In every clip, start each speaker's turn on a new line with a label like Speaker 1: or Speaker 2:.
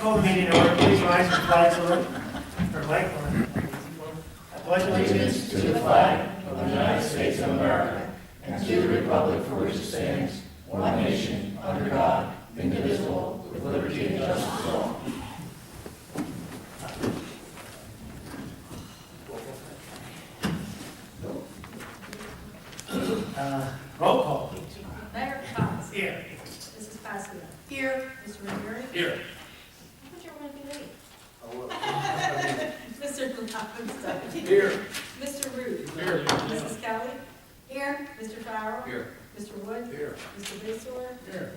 Speaker 1: call the meeting to order. Please rise for flag salute. For Mike, I pledge allegiance
Speaker 2: To the flag of the United States of America and to the republic for which it stands, one nation, under God, indivisible, with liberty and justice for all.
Speaker 1: Roll call.
Speaker 3: Mayor Thomas.
Speaker 1: Here.
Speaker 3: Mrs. Pasio. Here. Mr. Runnemede.
Speaker 1: Here.
Speaker 3: I thought you were going to be late. Mr. Lopinstein.
Speaker 1: Here.
Speaker 3: Mr. Root.
Speaker 1: Here.
Speaker 3: Mrs. Kelly. Here. Mr. Farrell.
Speaker 1: Here.
Speaker 3: Mr. Wood.
Speaker 1: Here.
Speaker 3: Mr. Basor.
Speaker 1: Here.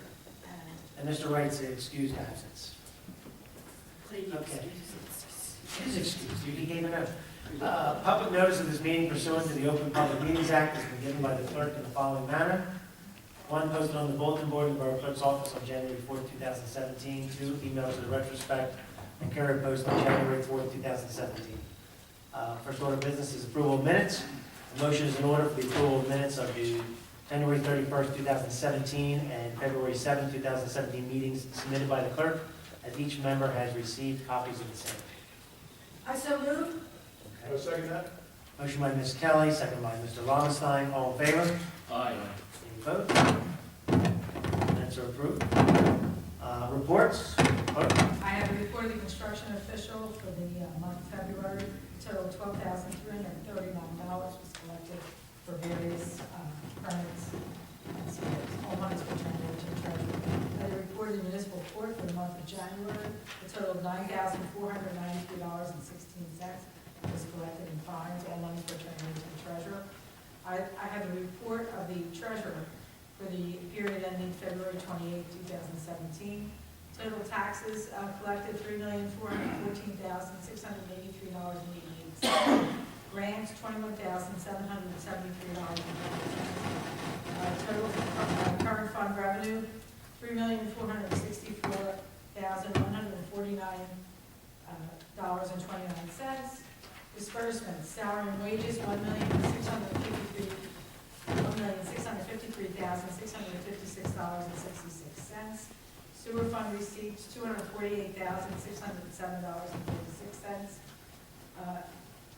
Speaker 1: And Mr. Wright's excused absence. Okay. His excuse, you gave it up. Public notice of this meeting pursuant to the Open Public Meetings Act has been given by the clerk in the following manner. One, posted on the bulletin board of the Borough Clerk's office on January 4th, 2017. Two, emailed to the retrospect and carrier post on January 4th, 2017. First order of business is approval of minutes. The motion is in order for the approval of minutes of the January 31st, 2017 and February 7th, 2017 meetings submitted by the clerk, as each member has received copies of the same.
Speaker 3: I so move.
Speaker 1: Okay. I'll second that. Motion by Ms. Kelly, second by Mr. Lowenstein. All in favor?
Speaker 2: Aye.
Speaker 1: Any opposed? Minutes are approved. Reports? Clerk?
Speaker 3: I have a report of the construction official for the month of February. Total $12,339 was collected for various permits. All monies were turned over to the treasurer. I have a report of the municipal court for the month of January. A total of $9,493.16 was collected in fines. All monies were turned over to the treasurer. I have a report of the treasurer for the period ending February 28, 2017. Total taxes collected $3,414,683.88. Grants $21,773.50. Total current fund revenue $3,464,149.29. Disbursements, salary and wages $1,653,656.66. Sewer fund receipts $248,607.46.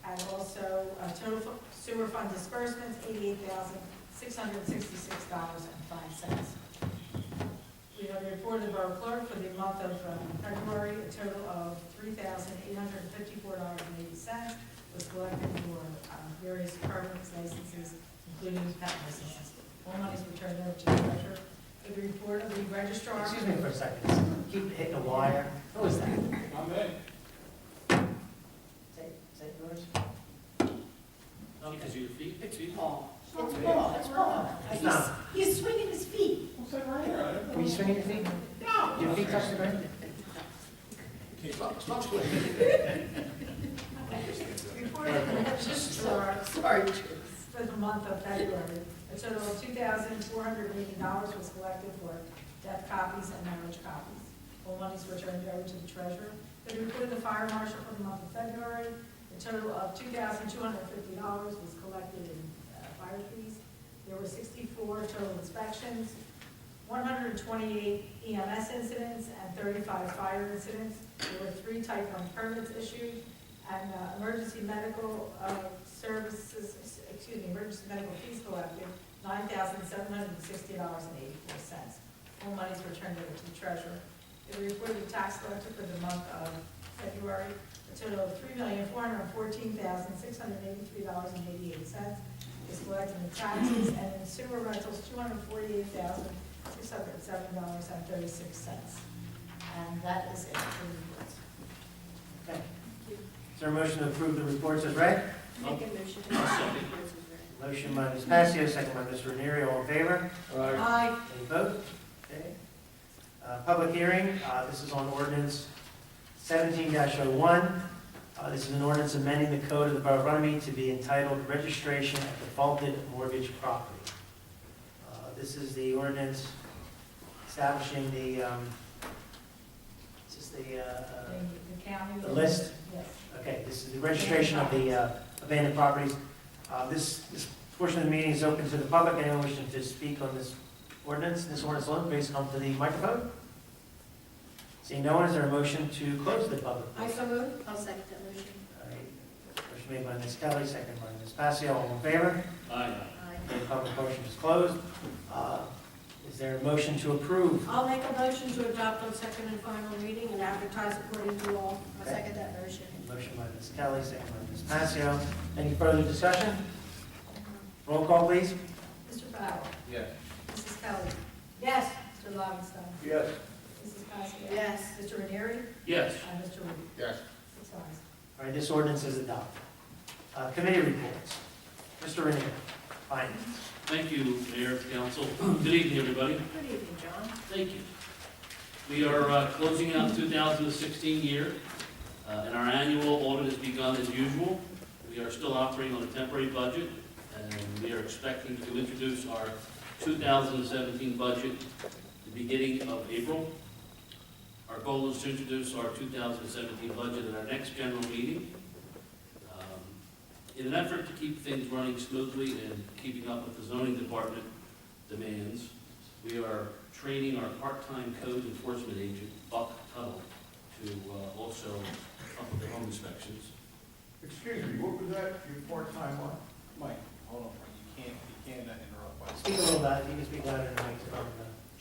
Speaker 3: And also total sewer fund disbursements $88,666.05. We have a report of the Borough Clerk for the month of February. A total of $3,854.80 was collected for various permits, licenses, including pet licenses. All monies returned over to the treasurer. The report of the registrar.
Speaker 1: Excuse me for a second. Keep hitting the wire. Who is that?
Speaker 2: I'm in.
Speaker 1: Is that yours?
Speaker 2: Because your feet.
Speaker 4: It's Paul. It's Paul. It's Paul.
Speaker 1: It's not.
Speaker 4: He's swinging his feet.
Speaker 2: What's that right here?
Speaker 1: Were you swinging your feet?
Speaker 4: No.
Speaker 1: Your feet touch the ground?
Speaker 2: Stop swinging.
Speaker 3: Report of the registrar
Speaker 4: Sorry.
Speaker 3: for the month of February. A total of $2,480 was collected for death copies and marriage copies. All monies were turned over to the treasurer. The report of the fire marshal for the month of February. A total of $2,250 was collected in fire fees. There were 64 total inspections, 128 EMS incidents, and 35 fire incidents. There were 3 Type 1 permits issued, and emergency medical emergency medical fees collected, $9,760.84. All monies were turned over to the treasurer. The report of the tax collector for the month of February, a total of $3,414,683.88 is collected in taxes, and in sewer rentals, $248,607.36. And that is it for the reports.
Speaker 1: Okay. Is there a motion to approve the reports as read?
Speaker 4: Make a motion to
Speaker 1: Motion by Ms. Passio, second by Mr. Ranieri. All in favor?
Speaker 3: Aye.
Speaker 1: Any opposed? Okay. Public hearing, this is on ordinance 17-01. This is an ordinance amending the code of the Borough of Runnemede to be entitled Registration of Defaulted Mortgage Property. This is the ordinance establishing the
Speaker 3: county.
Speaker 1: the list.
Speaker 3: Yes.
Speaker 1: Okay, this is the registration of the abandoned properties. This portion of the meeting is open to the public. Anyone wishing to speak on this ordinance alone, please come to the microphone. Seeing no one, is there a motion to close the public?
Speaker 4: I so moved. I'll second that motion.
Speaker 1: All right. Motion made by Ms. Kelly, second by Ms. Passio. All in favor?
Speaker 2: Aye.
Speaker 4: Aye.
Speaker 1: The public portion is closed. Is there a motion to approve?
Speaker 4: I'll make a motion to adopt on second and final reading and advertise according to law. I'll second that motion.
Speaker 1: Motion by Ms. Kelly, second by Ms. Passio. Any further discussion? Roll call, please.
Speaker 3: Mr. Fowler?
Speaker 2: Yes.
Speaker 3: Mrs. Kelly?
Speaker 4: Yes.
Speaker 3: Mr. Lobenstein?
Speaker 2: Yes.
Speaker 3: Mrs. Passione?
Speaker 4: Yes.
Speaker 3: Mr. Ranieri?
Speaker 2: Yes.
Speaker 3: And Mr. Reed?
Speaker 2: Yes.
Speaker 3: 6 ayes.
Speaker 1: All right, this ordinance is adopted. Committee reports. Mr. Renier, finance.
Speaker 5: Thank you, Mayor, Council. Good evening, everybody.
Speaker 4: Good evening, John.
Speaker 5: Thank you. We are closing out 2016 year, and our annual audit has begun as usual. We are still operating on a temporary budget, and we are expecting to introduce our 2017 budget the beginning of April. Our goal is to introduce our 2017 budget at our next general meeting. In an effort to keep things running smoothly and keeping up with the zoning department demands, we are training our part-time code enforcement agent, Buck Tuttle, to also help with the home inspections.
Speaker 6: Excuse me, what was that, your part-time one? Mike, hold on, you can't interrupt.
Speaker 1: Speak a little louder, you can speak louder than I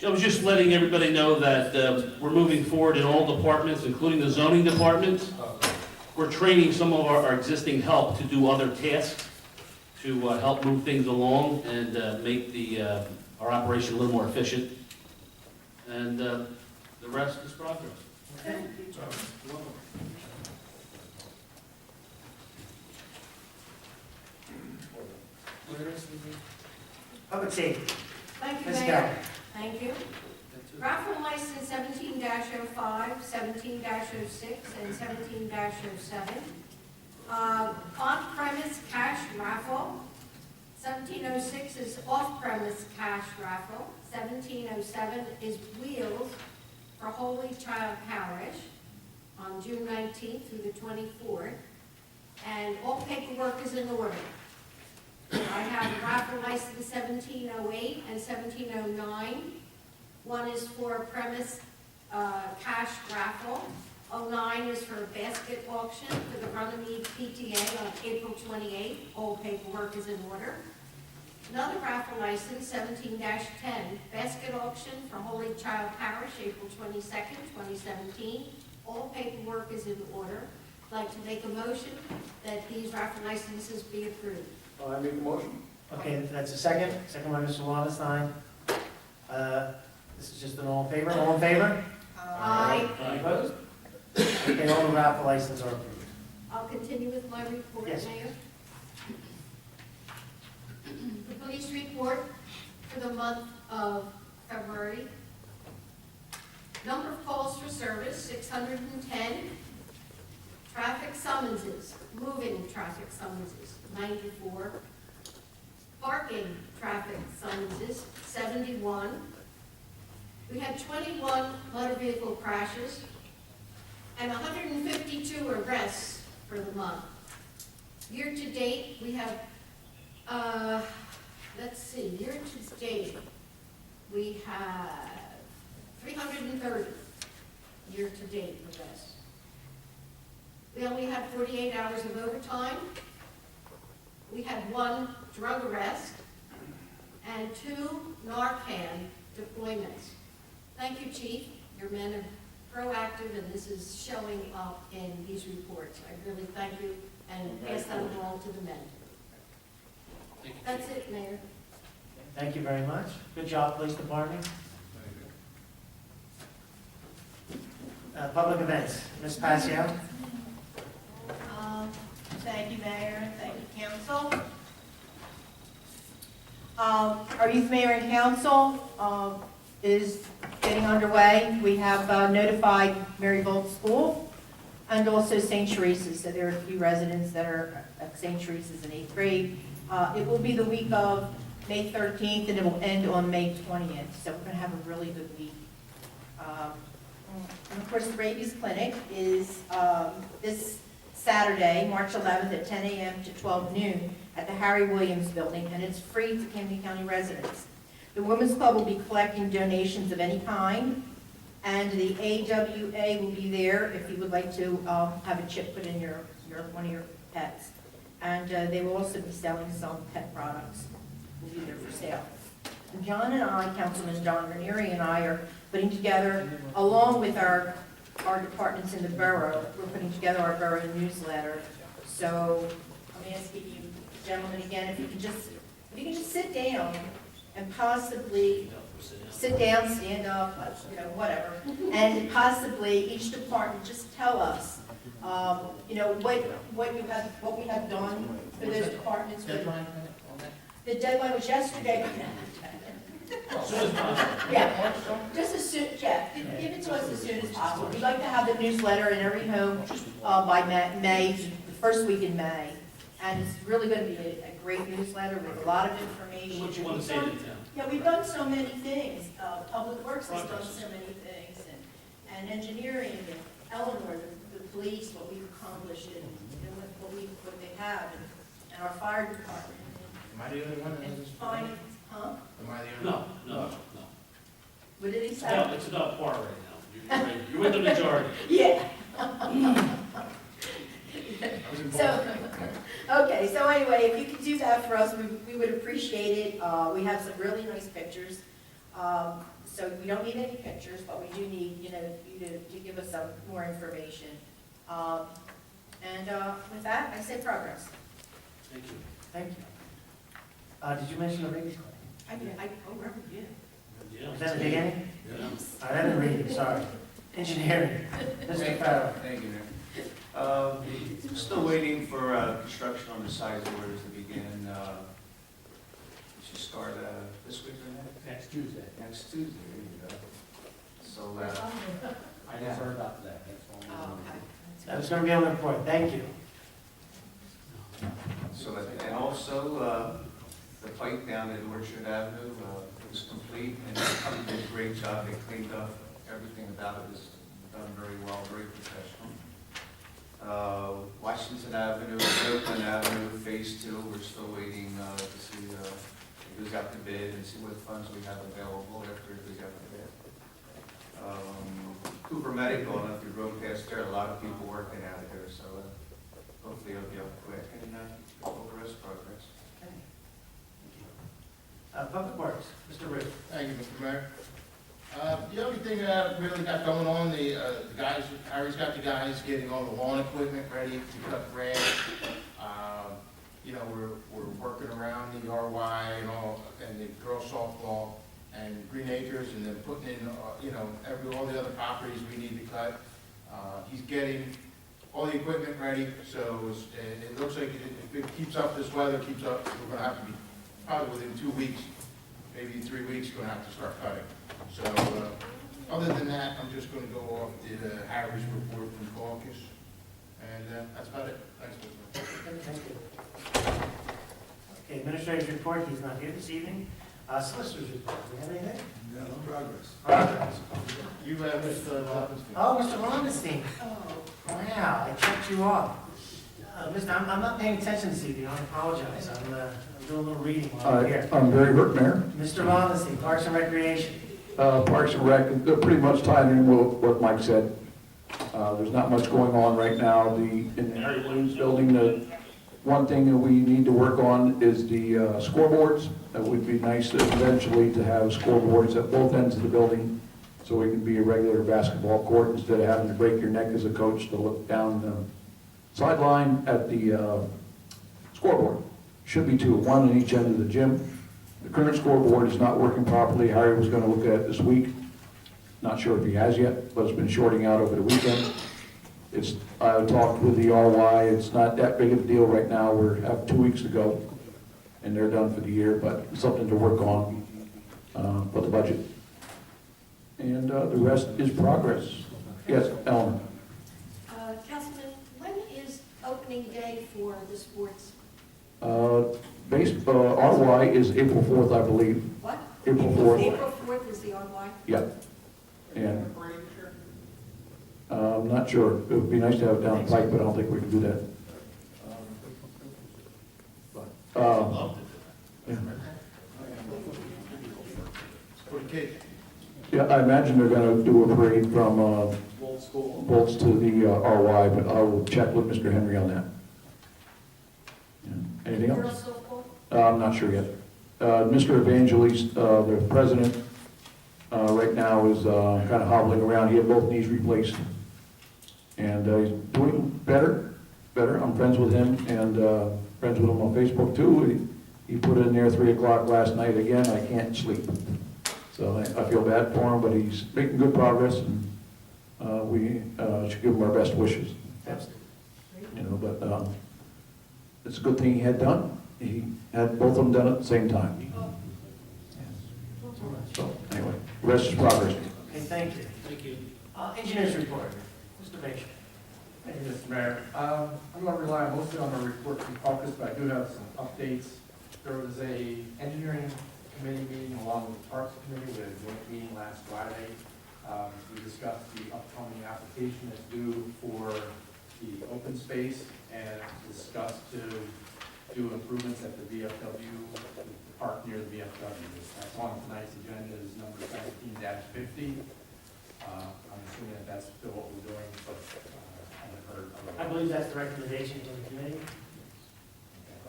Speaker 5: I was just letting everybody know that we're moving forward in all departments, including the zoning department. We're training some of our existing help to do other tasks to help move things along and make our operation a little more efficient. And the rest is progress.
Speaker 1: Okay.
Speaker 5: You're welcome.
Speaker 1: Public safety.
Speaker 4: Thank you,
Speaker 1: Ms.
Speaker 4: Mayor.
Speaker 1: Kelly.
Speaker 4: Thank you.
Speaker 5: That's it.
Speaker 4: Raffle license 17-05, 17-06, and 17-07. On-premise cash raffle. 1706 is off-premise cash raffle. 1707 is wheels for Holy Child Parish on June 19th through the 24th. And all paperwork is in order. I have raffle license 1708 and 1709. One is for premise cash raffle. 09 is for a basket auction for the Runnemede PTA on April 28th. All paperwork is in order. Another raffle license, 17-10, basket auction for Holy Child Parish, April 22nd, 2017. All paperwork is in order. I'd like to make a motion that these raffle licenses be approved.
Speaker 6: I make a motion?
Speaker 1: Okay, that's a second. Second by Mr. Lobenstein. This is just an all in favor. All in favor?
Speaker 4: Aye.
Speaker 1: Any opposed? Okay, all the raffle licenses are approved.
Speaker 4: I'll continue with my report,
Speaker 1: Yes.
Speaker 4: Mayor. The police report for the month of February. Number of calls for service, 610. Traffic summonses, moving traffic summonses, 94. Parking traffic summonses, 71. We had 21 motor vehicle crashes and 152 arrests for the month. Year to date, we have, year to date, we have 330 year to date arrests. We only had 48 hours of overtime. We had 1 drug arrest and 2 Narcan deployments. Thank you, Chief. Your men are proactive, and this is showing up in these reports. I really thank you and pass that along to the men.
Speaker 5: Thank you.
Speaker 4: That's it, Mayor.
Speaker 1: Thank you very much. Good job, police department. Public events. Ms. Passio.
Speaker 7: Thank you, Mayor. Thank you, Council. Our Youth Mayor and Council is getting underway. We have notified Maryville School and also St. Teresa's. So there are a few residents that are at St. Teresa's in 8th grade. It will be the week of May 13th, and it will end on May 20th. So we're going to have a really good week. And of course, the rabies clinic is this Saturday, March 11th at 10 a.m. to 12 noon at the Harry Williams Building, and it's free to Camden County residents. The Women's Club will be collecting donations of any kind. And the AWA will be there if you would like to have a chip put in one of your pets. And they will also be selling some pet products. Will be there for sale. And John and I, Councilman John Ranieri and I, are putting together, along with our departments in the borough, we're putting together our borough newsletter. So I'm asking you, gentlemen, again, if you can just sit down and possibly sit down, stand up, whatever, and possibly each department just tell us, what we have done for those departments.
Speaker 2: Deadline on that?
Speaker 7: The deadline was yesterday. Yeah, just as soon, Jeff, give it to us as soon as possible. We'd like to have the newsletter in every home by May, the first week in May. And it's really going to be a great newsletter with a lot of information.
Speaker 5: What you want to say to the town?
Speaker 7: Yeah, we've done so many things. Public Works has done so many things, and engineering, and Eleanor, the police, what we've accomplished, and what they have, and our fire department.
Speaker 2: Am I the only one that
Speaker 7: And
Speaker 2: has this?
Speaker 7: fine, huh?
Speaker 2: Am I the only?
Speaker 5: No.
Speaker 7: What did he
Speaker 5: It's
Speaker 7: say?
Speaker 5: about par right now. You're with the majority.
Speaker 7: Yeah.
Speaker 2: I was
Speaker 7: So,
Speaker 2: involved.
Speaker 7: okay, so anyway, if you could do that for us, we would appreciate it. We have some really nice pictures. So we don't need any pictures, but we do need, you to give us some more information. And with that, I say progress.
Speaker 5: Thank you.
Speaker 1: Thank you. Did you mention the rabies clinic?
Speaker 5: Yeah.
Speaker 1: Was that the beginning?
Speaker 5: Yeah.
Speaker 1: I didn't read it, sorry. Engineering, Mr. Farrell.
Speaker 6: Thank you, Mayor. Still waiting for construction on the size orders to begin. We should start this week or next?
Speaker 2: Next Tuesday.
Speaker 6: Next Tuesday, there you go. So,
Speaker 2: I never heard about that, that's all.
Speaker 7: Oh, okay.
Speaker 1: That was going to be on the report, thank you.
Speaker 6: and also, the pipe down at Orchard Avenue was complete, and they did a great job. They cleaned up everything about it, was done very well, very professional. Washington Avenue, Oakland Avenue, Phase 2, we're still waiting to see who's got the bid and see what funds we have available after we got the bid. Cooper Medical, I don't know if you drove past there, a lot of people working out of there, so hopefully it'll be up quick, and all the rest progress.
Speaker 1: Public Works, Mr. Ruth.
Speaker 2: Thank you, Mr. Mayor. The only thing that I've really got going on, the guys, Harry's got the guys getting all the lawn equipment ready to cut grass. We're working around the RY and all, and the girls softball and Green Acres, and then putting in, all the other properties we need to cut. He's getting all the equipment ready, so it looks like if it keeps up, this weather keeps up, we're gonna have to be, probably within 2 weeks, maybe 3 weeks, gonna have to start cutting. So, other than that, I'm just gonna go off the Harry's report from caucus, and that's about it. Thanks, Mr. Mayor.
Speaker 1: Thank you. Okay, Administrator's report, he's not here this evening. Solicitor's report, do we have anything?
Speaker 8: No progress.
Speaker 1: Progress.
Speaker 2: You have Mr. Robinson.
Speaker 1: Oh, Mr. Ronstein. Wow, I checked you off. I'm not paying attention this evening, I apologize. I'm doing a little reading while I'm here.
Speaker 9: I'm very hurt, Mayor.
Speaker 1: Mr. Ronstein, Parks and Recreation.
Speaker 9: Parks and Rec, pretty much tied in with what Mike said. There's not much going on right now. In the Harry Williams building, the one thing that we need to work on is the scoreboards. It would be nice eventually to have scoreboards at both ends of the building, so we can be a regular basketball court instead of having to break your neck as a coach to look down the sideline at the scoreboard. Should be two, one on each end of the gym. The current scoreboard is not working properly. Harry was going to look at it this week. Not sure if he has yet, but it's been shorting out over the weekend. I talked with the RY. It's not that big of a deal right now. We have 2 weeks to go, and they're done for the year, but something to work on for the budget. And the rest is progress. Yes, Ellen.
Speaker 4: Councilman, when is opening day for the sports?
Speaker 9: RY is April 4th, I believe.
Speaker 4: What?
Speaker 9: April 4th.
Speaker 4: April 4th is the RY?
Speaker 9: Yeah. And I'm not sure. It would be nice to have it down the pike, but I don't think we can do that.
Speaker 2: For the kids.
Speaker 9: Yeah, I imagine they're gonna do a parade from, Bolts to the, RY, but I will check with Mr. Henry on that. Yeah. Anything
Speaker 4: Girls
Speaker 9: else?
Speaker 4: softball?
Speaker 9: I'm not sure yet. Mr. Evangelis, the president, right now is, kind of hobbling around. He had both knees replaced. And, he's doing better. I'm friends with him and, friends with him on Facebook too. He put in there 3 o'clock last night again. I can't sleep. So I feel bad for him, but he's making good progress and, we, should give him our best wishes. You know, but, it's a good thing he had done. He had both of them done at the same time. So, anyway, the rest is progress.
Speaker 1: Okay, thank you.
Speaker 5: Thank you.
Speaker 1: Engineers report, Mr. Bashir.
Speaker 8: Thank you, Mr. Mayor. I'm going to rely mostly on the report from Caucus, but I do have some updates. There was a engineering committee meeting along with the Parks Committee, with a joint meeting last Friday. We discussed the upcoming application that's due for the open space and discussed to do improvements at the VFW, the park near the VFW. That's on tonight's agenda is number 17-50. I'm assuming that that's still what we're doing, but I haven't heard
Speaker 1: I
Speaker 8: otherwise.
Speaker 1: believe that's the recommendation to the committee.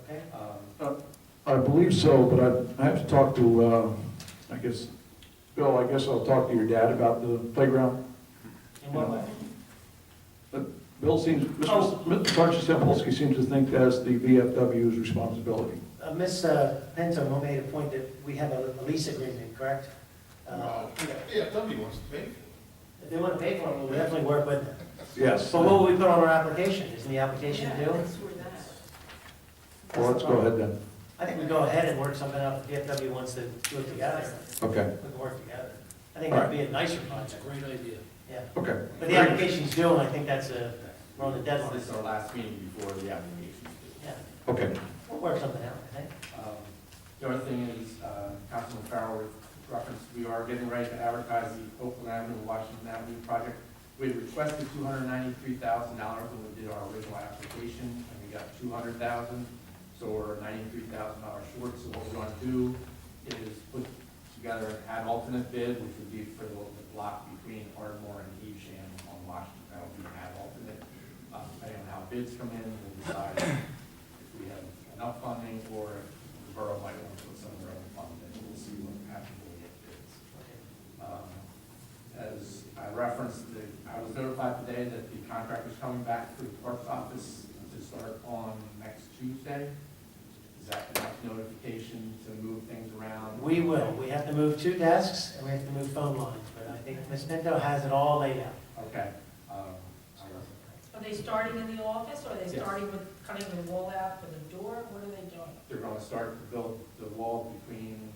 Speaker 1: Okay?
Speaker 9: I believe so, but I have to talk to, I guess, Bill, I guess I'll talk to your dad about the playground.
Speaker 1: In what way?
Speaker 9: Bill seems, Mr. Sarchi seems to think that's the VFW's responsibility.
Speaker 1: Ms. Pinto made a point that we have a lease agreement, correct?
Speaker 2: Yeah, somebody wants to pay for it.
Speaker 1: If they want to pay for it, we'll definitely work with them.
Speaker 9: Yes.
Speaker 1: But what will we put on our application? Isn't the application due?
Speaker 9: Well, let's go ahead then.
Speaker 1: I think we go ahead and work something out. If the VFW wants to do it together,
Speaker 9: Okay,
Speaker 1: we can work together. I think that'd be a nicer project.
Speaker 5: Great idea.
Speaker 1: Yeah.
Speaker 9: okay.
Speaker 1: But the application's due, and I think that's we're on the deadline.
Speaker 8: This is our last meeting before the application is due.
Speaker 1: Yeah,
Speaker 9: Okay.
Speaker 1: we'll work something out, I think.
Speaker 8: The other thing is, Councilman Farrell referenced, we are getting ready to advertise the Oakland Avenue, Washington Avenue project. We had requested $293,000 when we did our original application, and we got $200,000, so we're $93,000 short. So what we're going to do is put together an ad alternate bid, which would be for the block between Ardmore and Evesham on Washington. That will be an ad alternate. Depending on how bids come in, we'll decide if we have enough funding or if the borough might want to put some of their own funding in. We'll see what happens when we get bids. As I referenced, I was notified today that the contract is coming back to the clerk's office to start on next Tuesday. Is that enough notification to move things around?
Speaker 1: We will. We have to move 2 desks, and we have to move phone lines, but I think Ms. Pinto has it all laid out.
Speaker 8: Okay.
Speaker 3: Are they starting in the office, or are they
Speaker 8: Yes.
Speaker 3: starting with cutting the wall out for the door? What are they doing?
Speaker 8: They're going to start to build the wall between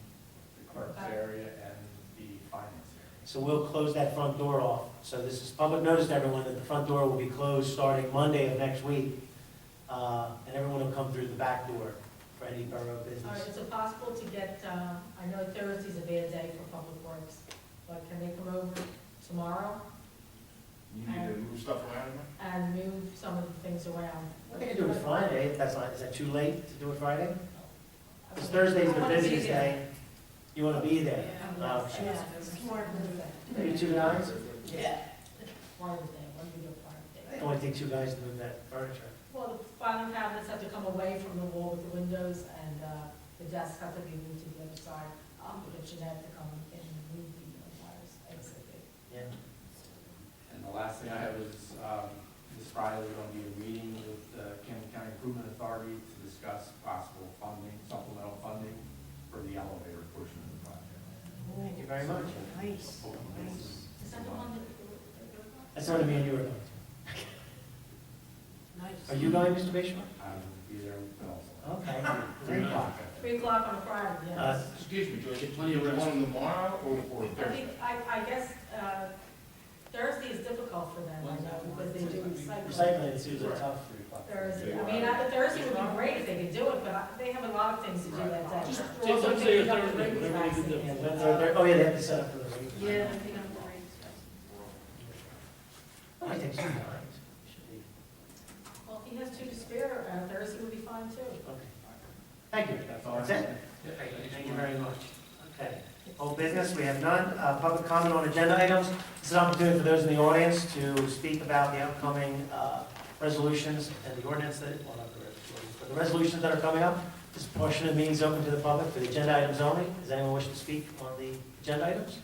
Speaker 8: the clerk's area and the finance area.
Speaker 1: So we'll close that front door off. So this is public notice to everyone that the front door will be closed starting Monday of next week. And everyone will come through the back door for any borough
Speaker 3: All right,
Speaker 1: business.
Speaker 3: is it possible to get, I know Thursday's a bad day for Public Works, but can they come over tomorrow
Speaker 2: You need to move stuff around?
Speaker 3: and move some of the things around?
Speaker 1: We can do it Friday, if that's not, is that too late to do it Friday? Because Thursday's the busiest day. You want to be there? Okay. Maybe 2 guys?
Speaker 3: Yeah. Part of the day, what do we do part of the
Speaker 1: It
Speaker 3: day?
Speaker 1: only take 2 guys to move that furniture.
Speaker 3: Well, the filing cabinets have to come away from the wall with the windows, and the desks have to be moved to the other side. The Jeanette to come in and move the wires, ASAP.
Speaker 1: Yeah.
Speaker 8: And the last thing I have is, this Friday, we're going to be in a meeting with the Camden County Improvement Authority to discuss possible funding, supplemental funding for the elevator portion of the project.
Speaker 1: Thank you very much.
Speaker 4: Nice.
Speaker 3: Is that the one that?
Speaker 1: That's only me and you are going.
Speaker 4: Nice.
Speaker 1: Are you going, Mr. Bashir?
Speaker 8: I will be there with Bill.
Speaker 1: Okay, 3 o'clock.
Speaker 3: 3 o'clock on a Friday, yes.
Speaker 2: Excuse me, George,
Speaker 5: Get plenty of
Speaker 2: you
Speaker 5: rest.
Speaker 2: want them tomorrow or
Speaker 3: I
Speaker 2: Thursday?
Speaker 3: think, I guess, Thursday is difficult for them, I know, because they do recycling.
Speaker 1: Recycling is usually tough.
Speaker 3: Thursday, I mean, Thursday would be great if they could do it, but they have a lot of things to do that day.
Speaker 5: Just
Speaker 3: We're
Speaker 5: take
Speaker 3: also
Speaker 5: Wednesday or
Speaker 3: picking up the
Speaker 5: Thursday,
Speaker 3: rabies
Speaker 5: whatever you can do.
Speaker 3: vaccine.
Speaker 1: Oh, yeah, they have to set up for the race.
Speaker 4: Yeah, I think I'm great.
Speaker 1: Oh, it takes 2 guys. Should be.
Speaker 3: Well, if he has 2 to spare, Thursday would be fine too.
Speaker 1: Okay. Thank you.
Speaker 8: That's all I
Speaker 1: That's
Speaker 8: have.
Speaker 1: it? Thank you very much. Okay. Old business, we have none. Public comment on agenda items. This is an opportunity for those in the audience to speak about the upcoming resolutions and the ordinance that, well, not the resolutions, but the resolutions that are coming up. This portion of the meeting is open to the public for the agenda items only. Does anyone wish to speak on the agenda items?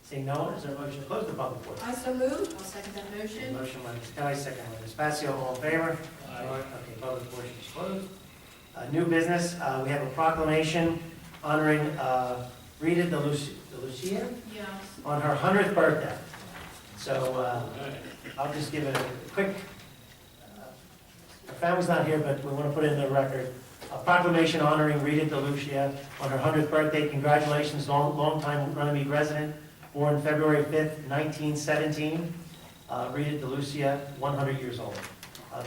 Speaker 1: Seeing no one, is there a motion to close the public portion?
Speaker 4: I so moved. I'll second that motion.
Speaker 1: Motion by Ms. Kelly, second by Ms. Spacio, all in favor? Okay, public portion is closed. New business, we have a proclamation honoring Rita De Lucia
Speaker 7: Yes.
Speaker 1: on her 100th birthday. So I'll just give it a quick, her family's not here, but we want to put it in the record. A proclamation honoring Rita De Lucia on her 100th birthday. Congratulations, longtime Runnemede resident, born February 5th, 1917. Rita De Lucia, 100 years old.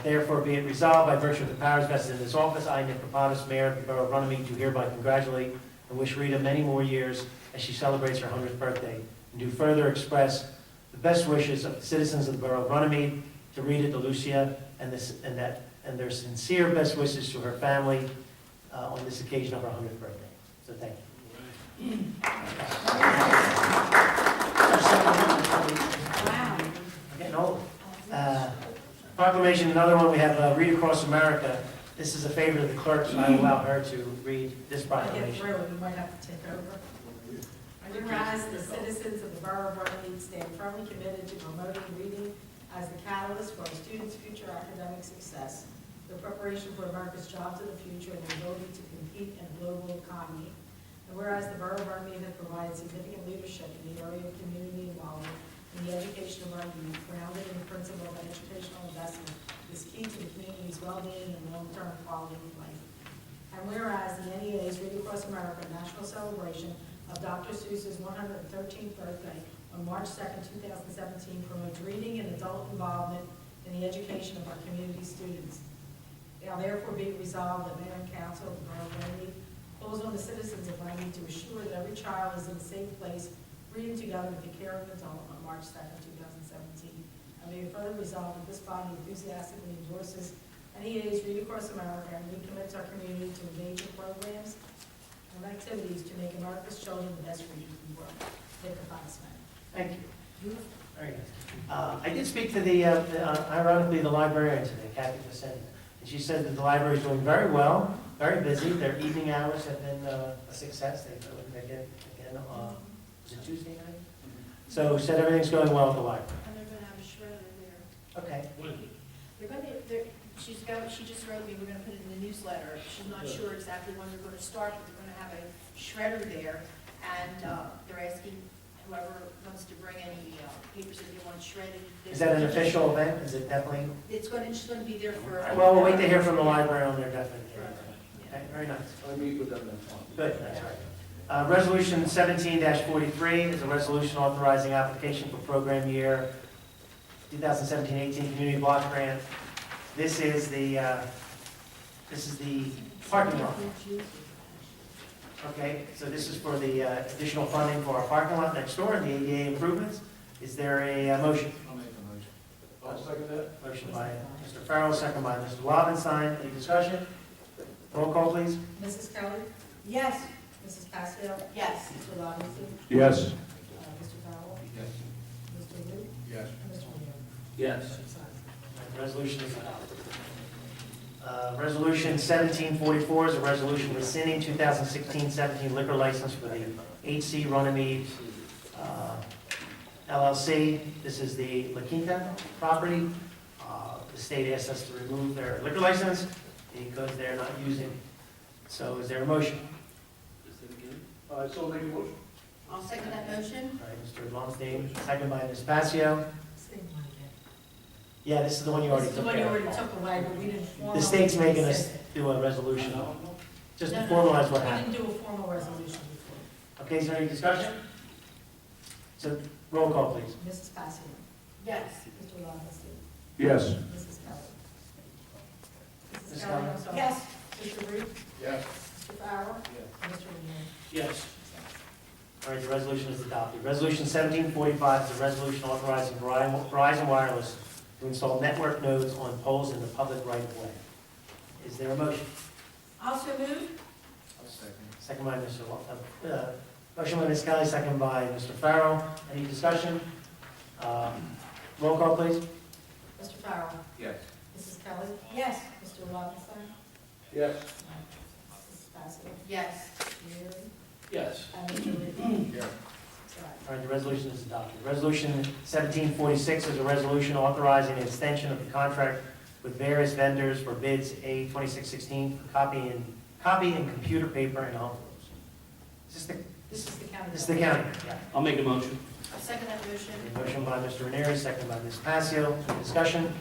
Speaker 1: Therefore, be it resolved by virtue of the powers vested in this office, I, Nick Rapadas, Mayor of the Borough of Runnemede, do hereby congratulate and wish Rita many more years as she celebrates her 100th birthday, and do further express the best wishes of the citizens of the Borough of Runnemede to Rita De Lucia and their sincere best wishes to her family on this occasion of her 100th birthday. So thank you.
Speaker 4: Wow.
Speaker 1: I'm getting old. Proclamation, another one, we have Read Across America. This is a favor to the clerk, so I will allow her to read this
Speaker 3: I get
Speaker 1: proclamation.
Speaker 3: through it, you might have to take over. Whereas the citizens of the Borough of Runnemede stand firmly committed to promoting reading as the catalyst for our students' future academic success, their preparation for America's jobs of the future, and their ability to compete in a global economy. And whereas the Borough of Runnemede has provided significant leadership in the area of community involvement in the education of our youth, grounded in the principle of educational investment, is key to the community's well-being and long-term quality of life. And whereas the NEA's Read Across America National Celebration of Dr. Seuss's 113th birthday on March 2nd, 2017 promotes reading and adult involvement in the education of our community students. Now therefore be it resolved that Mayor and Council of the Borough of Runnemede calls on the citizens of Runnemede to assure that every child is in a safe place, reading together with the care of an adult on March 2nd, 2017. And be it further resolved that this body enthusiastically endorses NEA's Read Across America and recommits our community to engage in programs and activities to make America's children the best readers in the world. Nick Rapadas, Mayor.
Speaker 1: Thank you. Very nice. I did speak to ironically, the librarian today, Kathy Vicente, and she said that the library is doing very well, very busy. Their evening hours have been a success. They've been again, was it Tuesday night? So said everything's going well at the library.
Speaker 10: And they're gonna have a shredder there.
Speaker 1: Okay.
Speaker 10: She just wrote me, we're gonna put it in the newsletter. She's not sure exactly when they're gonna start, but they're gonna have a shredder there. And, they're asking whoever wants to bring any, papers that they want shredded.
Speaker 1: Is that an official event? Is it definitely?
Speaker 10: It's gonna be there for.
Speaker 1: Well, we'll wait to hear from the library on their definite. Okay, very nice.
Speaker 9: I meet with them next month.
Speaker 1: Good, that's right. Resolution 17-43 is a resolution authorizing application for program year 2017-18 Community Block Grant. This is the parking lot. Okay, so this is for the additional funding for our parking lot next door and the ADA improvements. Is there a motion?
Speaker 2: I'll make a motion.
Speaker 9: I'll second that.
Speaker 1: Motion by Mr. Farrell, second by Mr. Lobenstein. Any discussion? Roll call, please.
Speaker 3: Mrs. Kelly?
Speaker 4: Yes.
Speaker 3: Mrs. Pascal?
Speaker 10: Yes.
Speaker 3: Mr. Robinson?
Speaker 9: Yes.
Speaker 3: Mr. Powell?
Speaker 2: Yes.
Speaker 3: Mr. Root?
Speaker 2: Yes.
Speaker 3: And Mr. Leo?
Speaker 5: Yes.
Speaker 1: Resolution is adopted. Resolution 1744 is a resolution rescinding 2016-17 liquor license for the HC Runnemede LLC. This is the La Quinta property. The state asked us to remove their liquor license because they're not using it. So is there a motion?
Speaker 9: So make a motion.
Speaker 4: I'll second that motion.
Speaker 1: All right, Mr. Longstein, second by Ms. Passio.
Speaker 3: Same one again.
Speaker 1: Yeah, this is the one you already
Speaker 3: This is
Speaker 1: took
Speaker 3: the one you
Speaker 1: care of.
Speaker 3: already took away, but we didn't formally.
Speaker 1: The state's making us
Speaker 3: rescind it.
Speaker 1: do a resolution, just to
Speaker 3: No, no,
Speaker 1: formalize what
Speaker 3: We
Speaker 1: happened.
Speaker 3: didn't do a formal resolution before.
Speaker 1: Okay, is there any discussion? So, roll call, please.
Speaker 3: Mrs. Pascal?
Speaker 4: Yes.
Speaker 3: Mr. Robinson?
Speaker 9: Yes.
Speaker 3: Mrs. Kelly?
Speaker 1: Mrs.
Speaker 3: Mrs. Kelly, I'm
Speaker 1: Kelly?
Speaker 3: sorry.
Speaker 4: Yes.
Speaker 3: Mr. Root?
Speaker 2: Yes.
Speaker 3: Mr. Farrell?
Speaker 2: Yes.
Speaker 3: And Mr. Leo?
Speaker 5: Yes.
Speaker 1: All right, the resolution is adopted. Resolution 1745 is a resolution authorizing Verizon Wireless to install network nodes on poles in the public right-of-way. Is there a motion?
Speaker 4: Also moved.
Speaker 2: I'll second.
Speaker 1: Second by Mr. Motion by Ms. Kelly, second by Mr. Farrell. Any discussion? Roll call, please.
Speaker 3: Mr. Farrell?
Speaker 6: Yes.
Speaker 3: Mrs. Kelly?
Speaker 4: Yes.
Speaker 3: Mr. Robinson?
Speaker 9: Yes.
Speaker 3: Mrs. Passios?
Speaker 10: Yes.
Speaker 3: Mr. Leary?
Speaker 5: Yes.
Speaker 3: And Mr. Reed?
Speaker 2: Yeah.
Speaker 3: Six ayes.
Speaker 1: All right, the resolution is adopted. Resolution 1746 is a resolution authorizing an extension of the contract with various vendors for bids A 2616 for copy and computer paper and envelopes. Is
Speaker 3: This is the county.
Speaker 1: this is the county? Yeah.
Speaker 5: I'll make a motion.
Speaker 10: I'll second that motion.
Speaker 1: Motion by Mr. Ranieri, second by Ms. Passio. Discussion?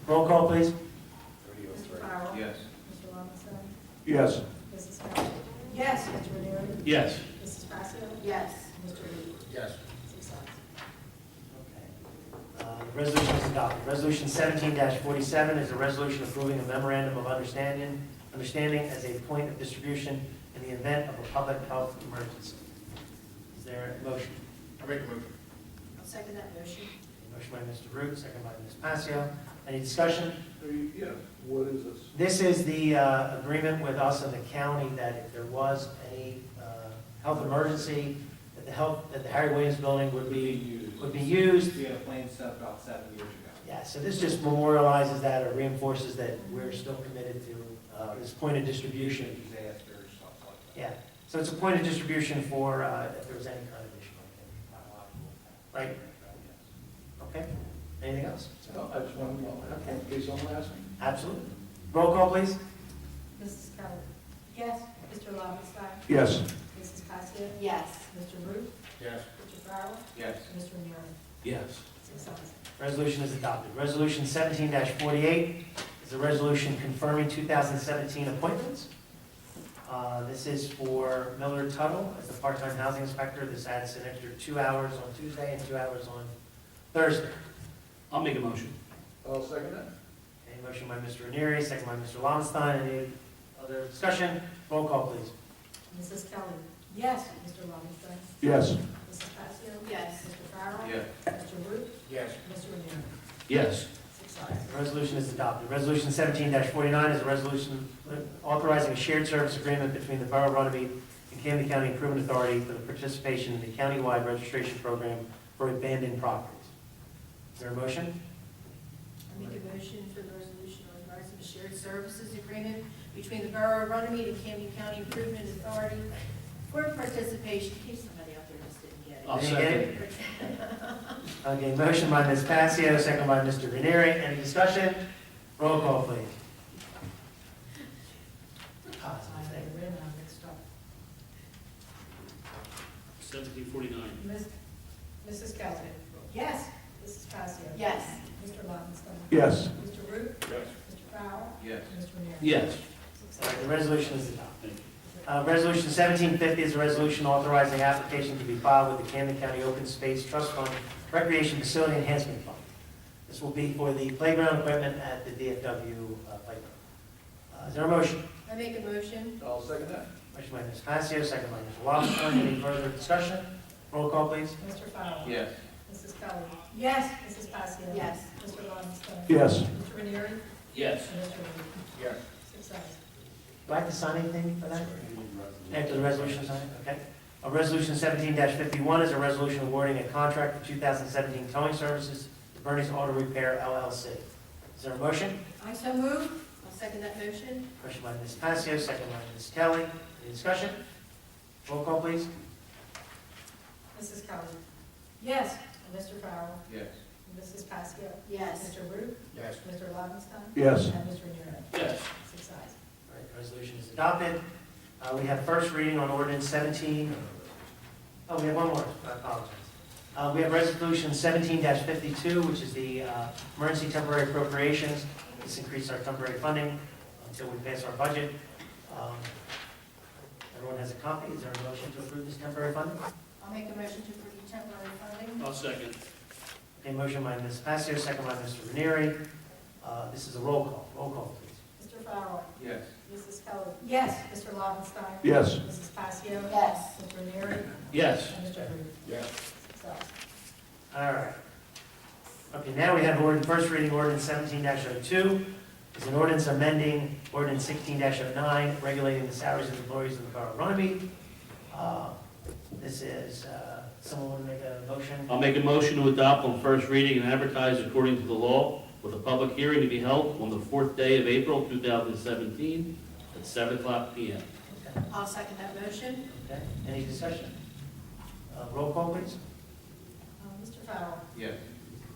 Speaker 1: Roll call, please.
Speaker 3: Mr. Farrell?
Speaker 6: Yes.
Speaker 3: Mr. Robinson?
Speaker 9: Yes.
Speaker 3: Mrs. Kelly?
Speaker 4: Yes.
Speaker 3: Mr. Leary?
Speaker 5: Yes.
Speaker 3: Mrs. Passios?
Speaker 10: Yes.
Speaker 3: Mr. Reed?
Speaker 2: Yes.
Speaker 3: Six ayes.
Speaker 1: The resolution is adopted. Resolution 17-47 is a resolution approving a memorandum of understanding as a point of distribution in the event of a public health emergency. Is there a motion?
Speaker 2: I make a motion.
Speaker 10: I'll second that motion.
Speaker 1: Motion by Mr. Root, second by Ms. Passio. Any discussion?
Speaker 9: Yes, what is this?
Speaker 1: This is the agreement with us and the county that if there was any health emergency, that the Harry Williams building would be used.
Speaker 11: We had a plan set about 7 years ago.
Speaker 1: Yeah, so this just memorializes that or reinforces that we're still committed to this point of distribution.
Speaker 11: Disasters, stuff like that.
Speaker 1: Yeah, so it's a point of distribution for if there was any kind of issue like that. Right? Okay, anything else?
Speaker 9: No, I just want to know, in case someone asks me.
Speaker 1: Absolutely. Roll call, please.
Speaker 3: Mrs. Kelly?
Speaker 4: Yes.
Speaker 3: Mr. Robinson?
Speaker 9: Yes.
Speaker 3: Mrs. Passios?
Speaker 10: Yes.
Speaker 3: Mr. Root?
Speaker 2: Yes.
Speaker 3: Mr. Farrell?
Speaker 6: Yes.
Speaker 3: And Mr. Ranieri?
Speaker 5: Yes.
Speaker 3: Six ayes.
Speaker 1: Resolution is adopted. Resolution 17-48 is a resolution confirming 2017 appointments. This is for Miller Tuttle as the part-time housing inspector. This adds an extra 2 hours on Tuesday and 2 hours on Thursday.
Speaker 5: I'll make a motion.
Speaker 9: I'll second that.
Speaker 1: Okay, motion by Mr. Ranieri, second by Mr. Lowenstein. Any other discussion? Roll call, please.
Speaker 3: Mrs. Kelly?
Speaker 4: Yes.
Speaker 3: Mr. Robinson?
Speaker 9: Yes.
Speaker 3: Mrs. Passios?
Speaker 10: Yes.
Speaker 3: Mr. Farrell?
Speaker 6: Yes.
Speaker 3: Mr. Root?
Speaker 2: Yes.
Speaker 3: Mr. Ranieri?
Speaker 5: Yes.
Speaker 3: Six ayes.
Speaker 1: The resolution is adopted. Resolution 17-49 is a resolution authorizing a shared service agreement between the Borough of Runnemede and Camden County Improvement Authority for the participation in the countywide registration program for abandoned properties. Is there a motion?
Speaker 10: I make a motion for the resolution authorizing a shared services agreement between the Borough of Runnemede and Camden County Improvement Authority for participation, in case somebody out there just didn't get it.
Speaker 5: I'll
Speaker 1: Any
Speaker 5: second.
Speaker 1: Okay, motion by Ms. Passio, second by Mr. Ranieri. Any discussion? Roll call, please.
Speaker 3: I read and I mixed up.
Speaker 5: 1749.
Speaker 3: Mrs. Kelly?
Speaker 4: Yes.
Speaker 3: Mrs. Passios?
Speaker 10: Yes.
Speaker 3: Mr. Robinson?
Speaker 9: Yes.
Speaker 3: Mr. Root?
Speaker 2: Yes.
Speaker 3: Mr. Farrell?
Speaker 6: Yes.
Speaker 3: And Mr. Ranieri?
Speaker 5: Yes.
Speaker 3: Six
Speaker 1: All right,
Speaker 3: ayes.
Speaker 1: the resolution is adopted.
Speaker 5: Thank you.
Speaker 1: Resolution 1750 is a resolution authorizing application to be filed with the Camden County Open Space Trust Fund Recreation Facility Enhancement Fund. This will be for the playground equipment at the DFW playground. Is there a motion?
Speaker 10: I make a motion.
Speaker 9: I'll second that.
Speaker 1: Motion by Ms. Passio, second by Mr. Lowenstein. Any further discussion? Roll call, please.
Speaker 3: Mr. Farrell?
Speaker 6: Yes.
Speaker 3: Mrs. Kelly?
Speaker 4: Yes.
Speaker 3: Mrs. Passios?
Speaker 10: Yes.
Speaker 3: Mr. Robinson?
Speaker 9: Yes.
Speaker 3: Mr. Ranieri?
Speaker 5: Yes.
Speaker 3: And Mr. Reed?
Speaker 2: Yes.
Speaker 3: Six ayes.
Speaker 1: Do I have to sign anything for that? After the resolution is signed? Okay. Resolution 17-51 is a resolution awarding a contract for 2017 towing services to Bernie's Auto Repair LLC. Is there a motion?
Speaker 4: I so move.
Speaker 10: I'll second that motion.
Speaker 1: Motion by Ms. Passio, second by Ms. Kelly. Any discussion? Roll call, please.
Speaker 3: Mrs. Kelly?
Speaker 4: Yes.
Speaker 3: And Mr. Farrell?
Speaker 6: Yes.
Speaker 3: And Mrs. Passios?
Speaker 10: Yes.
Speaker 3: Mr. Root?
Speaker 2: Yes.
Speaker 3: Mr. Lowenstein?
Speaker 9: Yes.
Speaker 3: And Mr. Ranieri?
Speaker 5: Yes.
Speaker 3: Six ayes.
Speaker 1: All right, resolution is adopted. We have first reading on ordinance 17. Oh, we have one more. I apologize. We have resolution 17-52, which is the emergency temporary appropriations. This increases our temporary funding until we pass our budget. Everyone has a copy. Is there a motion to approve this temporary funding?
Speaker 10: I'll make a motion to approve temporary funding.
Speaker 5: I'll second.
Speaker 1: Okay, motion by Ms. Passio, second by Mr. Ranieri. This is a roll call. Roll call, please.
Speaker 3: Mr. Farrell?
Speaker 6: Yes.
Speaker 3: Mrs. Kelly?
Speaker 4: Yes.
Speaker 3: Mr. Lowenstein?
Speaker 9: Yes.
Speaker 3: Mrs. Passios?
Speaker 10: Yes.
Speaker 3: Mr. Ranieri?
Speaker 5: Yes.
Speaker 3: And Mr. Reed?
Speaker 2: Yes.
Speaker 3: Six ayes.
Speaker 1: All right. Okay, now we have first reading ordinance 17-02. It's an ordinance amending ordinance 16-09, regulating the salaries of employees of the Borough of Runnemede. This is, someone want to make a motion?
Speaker 5: I'll make a motion to adopt on first reading and advertise according to the law, with a public hearing to be held on the 4th day of April 2017 at 7:00 p.m.
Speaker 1: Okay.
Speaker 10: I'll second that motion.
Speaker 1: Okay, any discussion? Roll call, please.
Speaker 3: Mr. Farrell?
Speaker 6: Yes.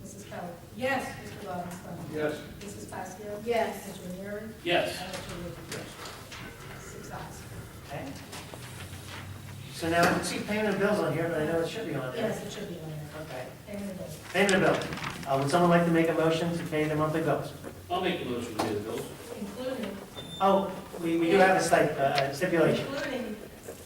Speaker 3: Mrs. Kelly?
Speaker 4: Yes.
Speaker 3: Mr. Lobenstein?
Speaker 9: Yes.
Speaker 3: Mrs. Pasio?
Speaker 10: Yes.
Speaker 3: Mr. Ranieri?
Speaker 5: Yes.
Speaker 3: And Mr. Ruda? 6 ayes.
Speaker 1: Okay. So now, I can see payment of bills on here, but I know it should be on there.
Speaker 3: Yes, it should be on there.
Speaker 1: Okay.
Speaker 3: Payment of bills.
Speaker 1: Payment of bill. Would someone like to make a motion to pay the monthly bills?
Speaker 5: I'll make a motion to pay the bills.
Speaker 3: Including,
Speaker 1: Oh, we do have a stipulation.
Speaker 3: including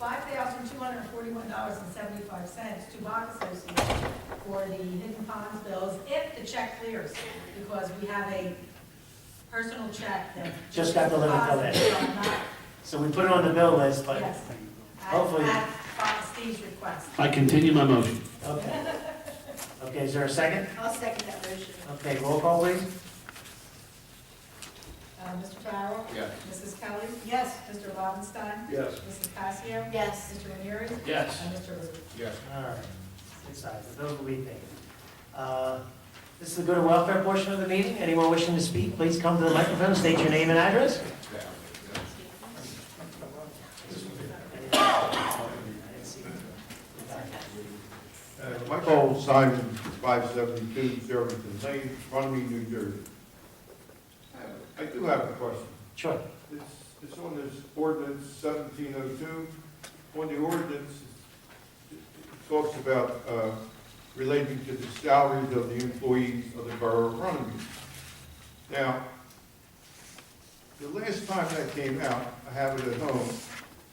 Speaker 3: $5,241.75 to Bach Associates for the Hidden Ponds bills, if the check clears, because we have a personal check that.
Speaker 1: Just got delivered today.
Speaker 3: Deposit, not-
Speaker 1: So we put it on the bill list, but,
Speaker 3: Yes.
Speaker 1: hopefully-
Speaker 3: At Steve's request.
Speaker 5: I continue my motion.
Speaker 1: okay. Okay, is there a second?
Speaker 10: I'll second that motion.
Speaker 1: Okay, roll call, please.
Speaker 3: Mr. Farrell?
Speaker 6: Yes.
Speaker 3: Mrs. Kelly?
Speaker 10: Yes.
Speaker 3: Mr. Lobenstein?
Speaker 9: Yes.
Speaker 3: Mrs. Pasio?
Speaker 10: Yes.
Speaker 3: Mr. Ranieri?
Speaker 5: Yes.
Speaker 3: And Mr. Ruda?
Speaker 2: Yes.
Speaker 1: All right, 6 ayes, the bills will be paid. This is the good and welfare portion of the meeting. Anyone wishing to speak, please come to the microphone, state your name and address.
Speaker 12: Michael Simon, 572 Sherrington Lane, Runnemede, New Jersey. I do have a question.
Speaker 1: Sure.
Speaker 12: It's on this ordinance 1702. On the ordinance, it talks about relating to the salaries of the employees of the Borough of Runnemede. Now, the last time that came out, I have it at home,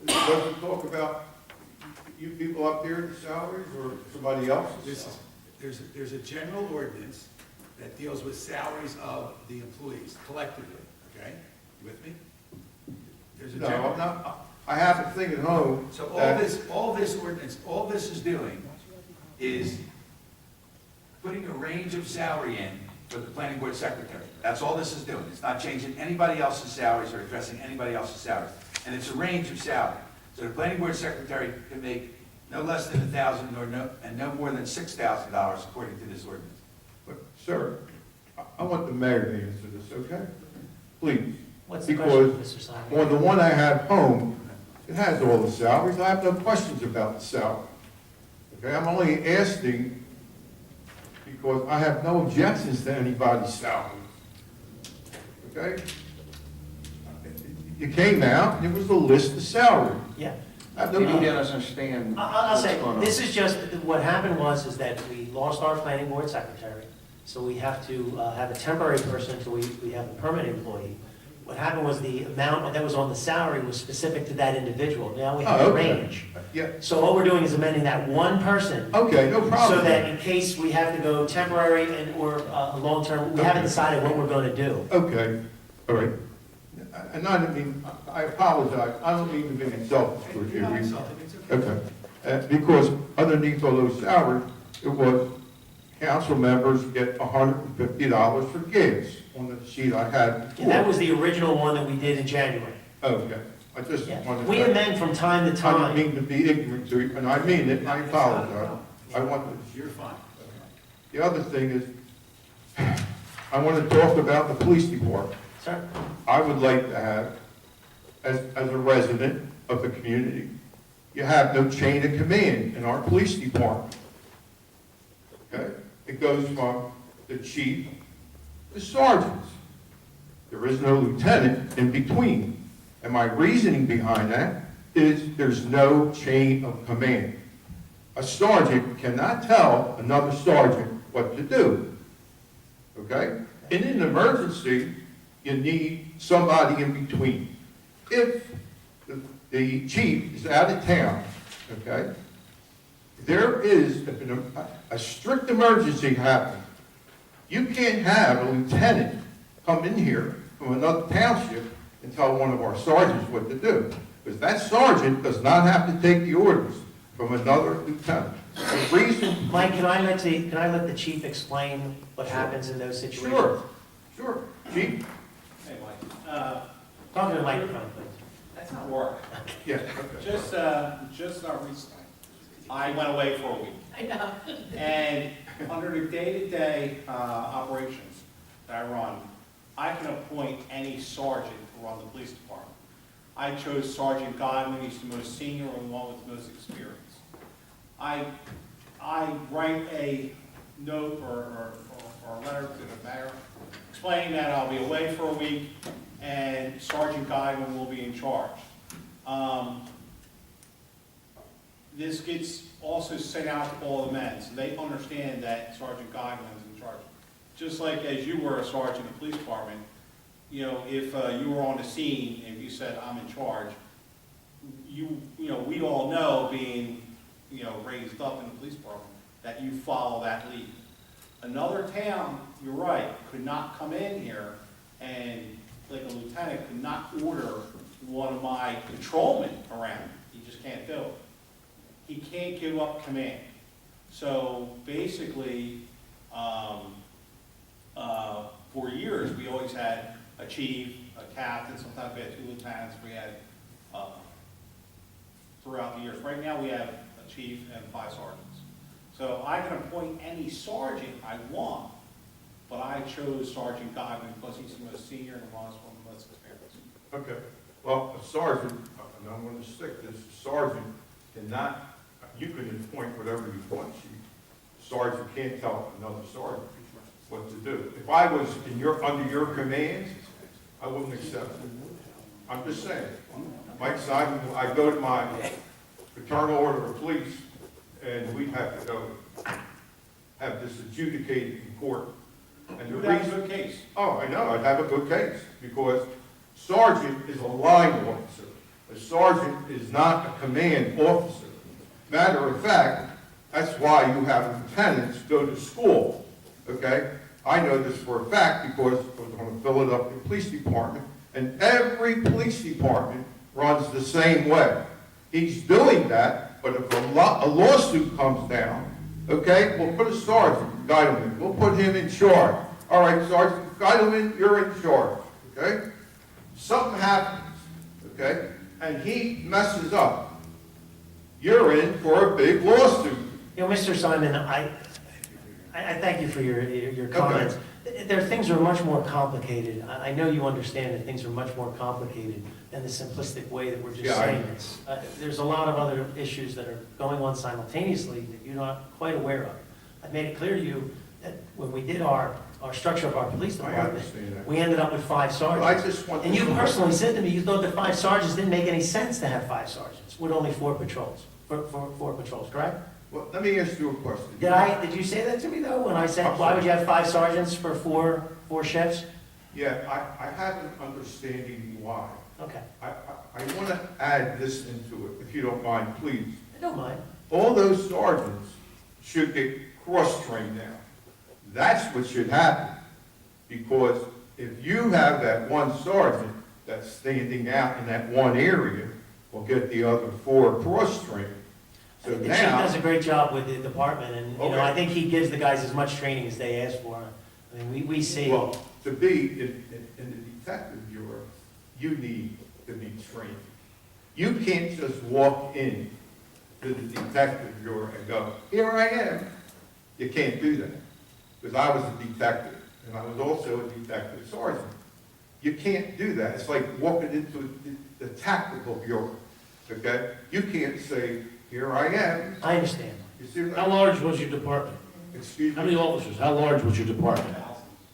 Speaker 12: does it talk about you people up there, the salaries, or somebody else's?
Speaker 13: There's a general ordinance that deals with salaries of the employees collectively, okay? You with me? There's a
Speaker 12: No,
Speaker 13: general.
Speaker 12: I'm not, I have a thing at home.
Speaker 13: So
Speaker 12: that-
Speaker 13: all this ordinance, all this is doing is putting a range of salary in for the planning board secretary. That's all this is doing. It's not changing anybody else's salaries or addressing anybody else's salaries. And it's a range of salary. So the planning board secretary can make no less than $1,000 and no more than $6,000 according to this ordinance.
Speaker 12: But, sir, I want the mayor to answer this, okay? Please.
Speaker 1: What's the
Speaker 12: Because
Speaker 1: question, Mr. Simon?
Speaker 12: on the one I have home, it has all the salaries. I have no questions about the salary. Okay, I'm only asking because I have no objections to anybody's salary. Okay? You came out, and it was a list of salary.
Speaker 1: Yeah.
Speaker 12: I have no
Speaker 6: You
Speaker 12: problem.
Speaker 6: don't understand
Speaker 1: I'll
Speaker 6: what's
Speaker 1: say,
Speaker 6: going on.
Speaker 1: this is just, what happened was, is that we lost our planning board secretary, so we have to have a temporary person until we have a permanent employee. What happened was the amount that was on the salary was specific to that individual. Now we have
Speaker 12: Oh,
Speaker 1: a
Speaker 12: okay.
Speaker 1: range.
Speaker 12: Yeah,
Speaker 1: So all we're doing is amending that one person,
Speaker 12: okay, no problem.
Speaker 1: so that in case we have to go temporary or long-term, we haven't decided what we're going to do.
Speaker 12: Okay, all right. And I didn't mean, I apologize, I don't mean to be insulting with
Speaker 13: You're
Speaker 12: you.
Speaker 13: not insulting, it's okay.
Speaker 12: Okay, because underneath all those salaries, it was council members get $150 for gas on the sheet I had
Speaker 1: And
Speaker 12: before.
Speaker 1: that was the original one that we did in January.
Speaker 12: Okay, I just
Speaker 1: Yeah.
Speaker 12: wanted to.
Speaker 1: We amend from time to
Speaker 12: I
Speaker 1: time.
Speaker 12: didn't mean to be ignorant to you, and I mean it, I apologize. I want to.
Speaker 13: You're fine.
Speaker 12: The other thing is, I want to talk about the police department.
Speaker 1: Sir?
Speaker 12: I would like to have, as a resident of the community, you have no chain of command in our police department. Okay? It goes from the chief to sergeants. There is no lieutenant in between. And my reasoning behind that is there's no chain of command. A sergeant cannot tell another sergeant what to do. Okay? In an emergency, you need somebody in between. If the chief is out of town, okay, there is, if a strict emergency happens, you can't have a lieutenant come in here from another township and tell one of our sergeants what to do. Because that sergeant does not have to take the orders from another lieutenant. The reason.
Speaker 1: Mike, can I let the chief explain what happens in those situations?
Speaker 12: Sure, chief?
Speaker 11: Hey, Mike,
Speaker 1: Talk to the microphone, please.
Speaker 11: that's not work.
Speaker 12: Yeah.
Speaker 11: Just recently, I went away for a week.
Speaker 10: I know.
Speaker 11: And under the day-to-day operations that I run, I can appoint any sergeant to run the police department. I chose Sergeant Godwin, he's the most senior and one with the most experience. I write a note or a letter to the mayor explaining that I'll be away for a week and Sergeant Godwin will be in charge. This gets also sent out to all the men, so they understand that Sergeant Godwin is in charge. Just like as you were a sergeant in the police department, you know, if you were on the scene and you said, I'm in charge, you know, we all know, being, you know, raised up in the police department, that you follow that lead. Another town, you're right, could not come in here and, like a lieutenant, could not order one of my patrolmen around. He just can't do it. He can't give up command. So basically, for years, we always had a chief, a captain, sometimes we had 2 lieutenants, we had, throughout the years. Right now, we have a chief and 5 sergeants. So I can appoint any sergeant I want, but I chose Sergeant Godwin because he's the most senior and one of the most experienced.
Speaker 12: Okay, well, a sergeant, and I'm going to stick this, a sergeant cannot, you can appoint whatever you want, chief. Sergeant can't tell another sergeant what to do. If I was under your command, I wouldn't accept it. I'm just saying. Mike Simon, I go to my fraternal order of police, and we'd have to go have this adjudicated in court. And
Speaker 11: You
Speaker 12: the
Speaker 11: would have a
Speaker 12: reason,
Speaker 11: good case.
Speaker 12: oh, I know, I'd have a good case, because sergeant is a line officer. A sergeant is not a command officer. Matter of fact, that's why you have lieutenants go to school, okay? I know this for a fact because I was on the Philadelphia Police Department, and every police department runs the same way. He's doing that, but if a lawsuit comes down, okay, we'll put a sergeant, Guidelman, we'll put him in charge. All right, Sergeant Guidelman, you're in charge, okay? Something happens, okay, and he messes up. You're in for a big lawsuit.
Speaker 1: You know, Mr. Simon, I thank you for your comments. There, things are much more complicated. I know you understand that things are much more complicated than the simplistic way that we're just saying this. There's a lot of other issues that are going on simultaneously that you're not quite aware of. I've made it clear to you that when we did our structure of our police
Speaker 12: I
Speaker 1: department,
Speaker 12: understand that.
Speaker 1: we ended up with 5 sergeants.
Speaker 12: I just want
Speaker 1: And you
Speaker 12: to-
Speaker 1: personally said to me, you thought that 5 sergeants didn't make any sense to have 5 sergeants with only 4 patrols, four patrols, correct?
Speaker 12: Well, let me ask you a question.
Speaker 1: Did you say that to me though, when I said, why would you have 5 sergeants for four shifts?
Speaker 12: Yeah, I have an understanding why.
Speaker 1: Okay,
Speaker 12: I want to add this into it, if you don't mind, please.
Speaker 1: I don't mind.
Speaker 12: All those sergeants should get cross-trained now. That's what should happen. Because if you have that one sergeant that's standing out in that one area, will get the other 4 cross-trained.
Speaker 1: I
Speaker 12: So
Speaker 1: think the chief
Speaker 12: now,
Speaker 1: does a great job with the department, and, you know,
Speaker 12: Okay.
Speaker 1: I think he gives the guys as much training as they ask for. I mean, we see,
Speaker 12: well, to be in the detective bureau, you need to be trained. You can't just walk in to the detective bureau and go, here I am. You can't do that, because I was a detective, and I was also a detective sergeant. You can't do that. It's like walking into the tactical bureau, okay? You can't say, here I am.
Speaker 1: I understand.
Speaker 12: You see what
Speaker 5: How large was your department?
Speaker 12: Excuse
Speaker 5: How
Speaker 12: me?
Speaker 5: many officers? How large was your department?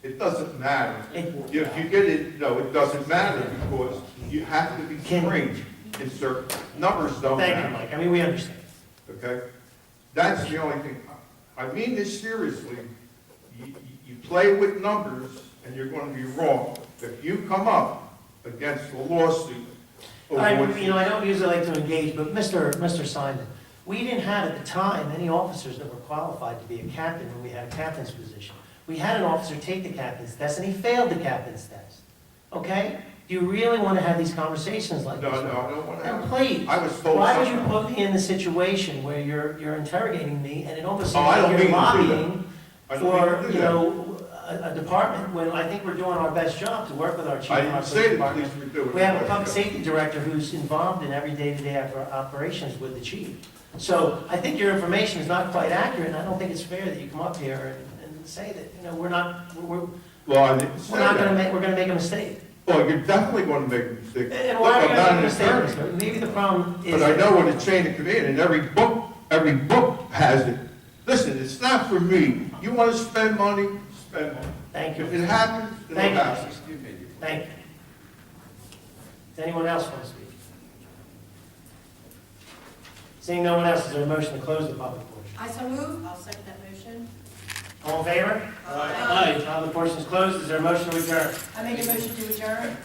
Speaker 12: It doesn't matter.
Speaker 1: It-
Speaker 12: If you get it, no, it doesn't matter, because you have to be trained in certain, numbers don't
Speaker 1: Thank you,
Speaker 12: matter,
Speaker 1: Mike, I mean, we understand.
Speaker 12: okay? That's the only thing. I mean this seriously. You play with numbers, and you're going to be wrong. If you come up against a lawsuit over
Speaker 1: I
Speaker 12: what
Speaker 1: don't usually like to engage, but Mr. Simon, we didn't have at the time any officers that were qualified to be a captain when we had a captain's position. We had an officer take the captain's test, and he failed the captain's test. Okay? Do you really want to have these conversations like
Speaker 12: No,
Speaker 1: this?
Speaker 12: no, I don't want to
Speaker 1: And
Speaker 12: have.
Speaker 1: please,
Speaker 12: I was told
Speaker 1: why would you
Speaker 12: something.
Speaker 1: put me in the situation where you're interrogating me, and it almost
Speaker 12: Oh,
Speaker 1: seems
Speaker 12: I don't
Speaker 1: like
Speaker 12: mean
Speaker 1: you're
Speaker 12: to do that.
Speaker 1: lobbying
Speaker 12: I don't mean
Speaker 1: for,
Speaker 12: to do
Speaker 1: you
Speaker 12: that.
Speaker 1: know, a department, when I think we're doing our best job to work with our chief
Speaker 12: I
Speaker 1: and our
Speaker 12: didn't
Speaker 1: police
Speaker 12: say the
Speaker 1: department.
Speaker 12: police were doing.
Speaker 1: We have a
Speaker 12: it.
Speaker 1: public safety director who's involved in every day-to-day operations with the chief. So I think your information is not quite accurate, and I don't think it's fair that you come up here and say that, you know, we're not gonna make a mistake.
Speaker 12: Well, you're definitely gonna make a mistake.
Speaker 1: And why are
Speaker 12: Look,
Speaker 1: we
Speaker 12: I'm not
Speaker 1: gonna
Speaker 12: an
Speaker 1: make a
Speaker 12: attorney,
Speaker 1: mistake, Mr. Maybe the problem is.
Speaker 12: but I know what a chain of command, and every book has it. Listen, it's not for me. You wanna spend money, spend money.
Speaker 1: Thank you.
Speaker 12: If it happens, it'll
Speaker 1: Thank you.
Speaker 12: happen.
Speaker 1: Thank you. Does anyone else want to speak? Seeing no one else, is there a motion to close the public portion?
Speaker 4: I so move.
Speaker 10: I'll second that motion.
Speaker 1: All in favor?
Speaker 5: Aye.
Speaker 1: Public portion is closed, is there a motion to adjourn?
Speaker 10: I make a motion to adjourn.